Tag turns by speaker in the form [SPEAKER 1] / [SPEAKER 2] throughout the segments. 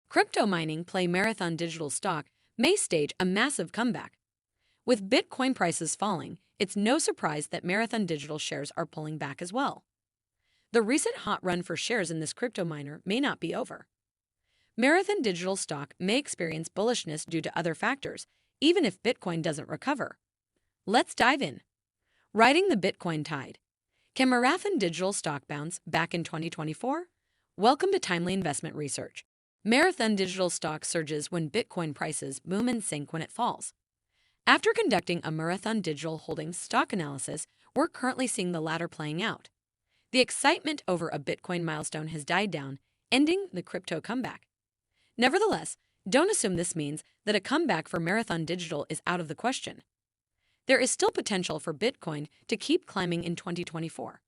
[SPEAKER 1] Crypto mining play Marathon Digital stock may stage a massive comeback. With Bitcoin prices falling, it's no surprise that Marathon Digital shares are pulling back as well. The recent hot run for shares in this crypto miner may not be over. Marathon Digital stock may experience bullishness due to other factors, even if Bitcoin doesn't recover. Let's dive in. Riding the Bitcoin tide. Can Marathon Digital stock bounce back in 2024? Welcome to Timely Investment Research. Marathon Digital stock surges when Bitcoin prices boom and sink when it falls. After conducting a Marathon Digital Holdings stock analysis, we're currently seeing the latter playing out. The excitement over a Bitcoin milestone has died down, ending the crypto comeback. Nevertheless, don't assume this means that a comeback for Marathon Digital is out of the question. There is still potential for Bitcoin to keep climbing in 2024.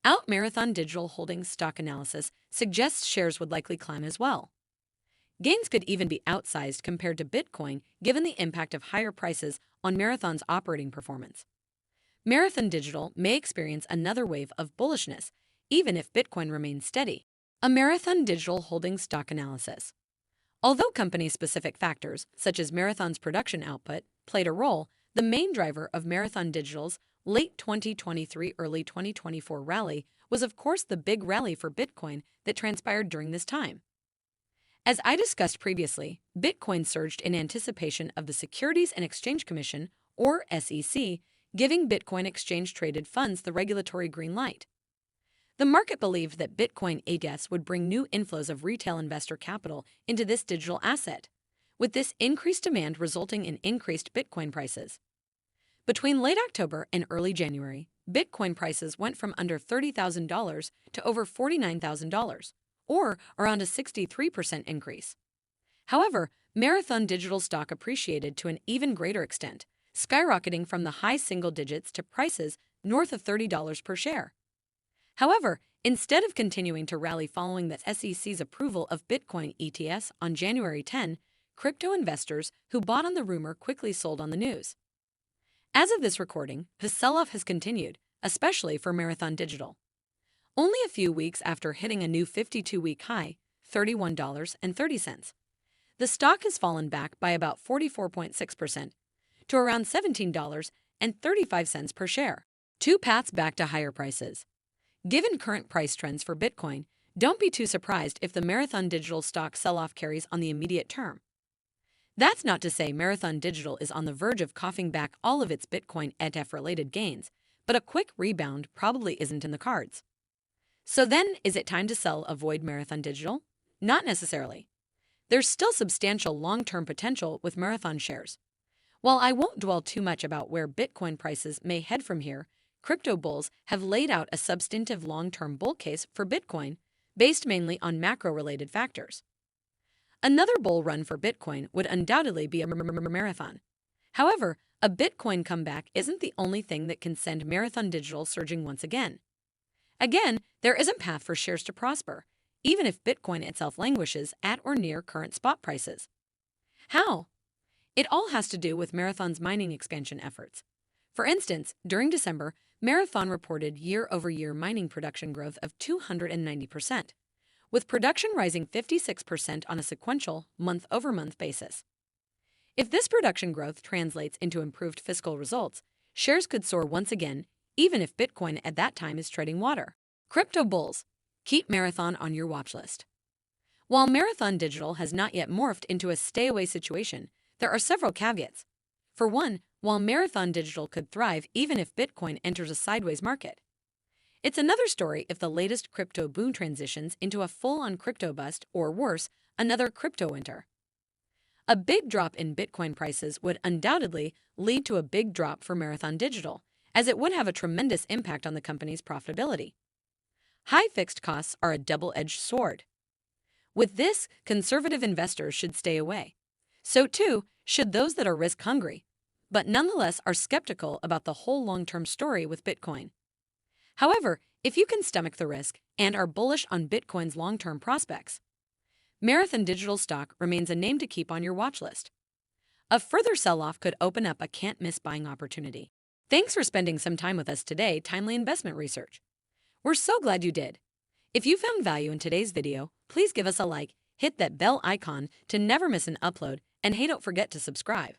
[SPEAKER 1] Out Marathon Digital Holdings stock analysis suggests shares would likely climb as well. Gains could even be outsized compared to Bitcoin given the impact of higher prices on Marathon's operating performance. Marathon Digital may experience another wave of bullishness, even if Bitcoin remains steady. A Marathon Digital Holdings stock analysis. Although company-specific factors, such as Marathon's production output, played a role, the main driver of Marathon Digital's late 2023, early 2024 rally was of course the big rally for Bitcoin that transpired during this time. As I discussed previously, Bitcoin surged in anticipation of the Securities and Exchange Commission, or SEC, giving Bitcoin exchange-traded funds the regulatory green light. The market believed that Bitcoin ETFs would bring new inflows of retail investor capital into this digital asset, with this increased demand resulting in increased Bitcoin prices. Between late October and early January, Bitcoin prices went from under $30,000 to over $49,000, or around a 63% increase. However, Marathon Digital stock appreciated to an even greater extent, skyrocketing from the high single digits to prices north of $30 per share. However, instead of continuing to rally following the SEC's approval of Bitcoin ETFs on January 10, crypto investors who bought on the rumor quickly sold on the news. As of this recording, the sell-off has continued, especially for Marathon Digital. Only a few weeks after hitting a new 52-week high, $31.30, the stock has fallen back by about 44.6% to around $17.35 per share. Two paths back to higher prices. Given current price trends for Bitcoin, don't be too surprised if the Marathon Digital stock sell-off carries on the immediate term. That's not to say Marathon Digital is on the verge of coughing back all of its Bitcoin ETF-related gains, but a quick rebound probably isn't in the cards. So then, is it time to sell avoid Marathon Digital? Not necessarily. There's still substantial long-term potential with Marathon shares. While I won't dwell too much about where Bitcoin prices may head from here, crypto bulls have laid out a substantive long-term bull case for Bitcoin, based mainly on macro-related factors. Another bull run for Bitcoin would undoubtedly be a marathon. However, a Bitcoin comeback isn't the only thing that can send Marathon Digital surging once again. Again, there is a path for shares to prosper, even if Bitcoin itself languishes at or near current spot prices. How? It all has to do with Marathon's mining expansion efforts. For instance, during December, Marathon reported year-over-year mining production growth of 290%, with production rising 56% on a sequential, month-over-month basis. If this production growth translates into improved fiscal results, shares could soar once again, even if Bitcoin at that time is treading water. Crypto bulls, keep Marathon on your watch list. While Marathon Digital has not yet morphed into a stay-away situation, there are several caveats. For one, while Marathon Digital could thrive even if Bitcoin enters a sideways market, it's another story if the latest crypto boom transitions into a full-on crypto bust or worse, another crypto winter. A big drop in Bitcoin prices would undoubtedly lead to a big drop for Marathon Digital, as it would have a tremendous impact on the company's profitability. High fixed costs are a double-edged sword. With this, conservative investors should stay away. So too should those that are risk-hungry, but nonetheless are skeptical about the whole long-term story with Bitcoin. However, if you can stomach the risk and are bullish on Bitcoin's long-term prospects, Marathon Digital stock remains a name to keep on your watch list. A further sell-off could open up a can't-miss buying opportunity. Thanks for spending some time with us today, Timely Investment Research. We're so glad you did. If you found value in today's video, please give us a like Hit that bell icon to never miss an upload, and hey, don't forget to subscribe.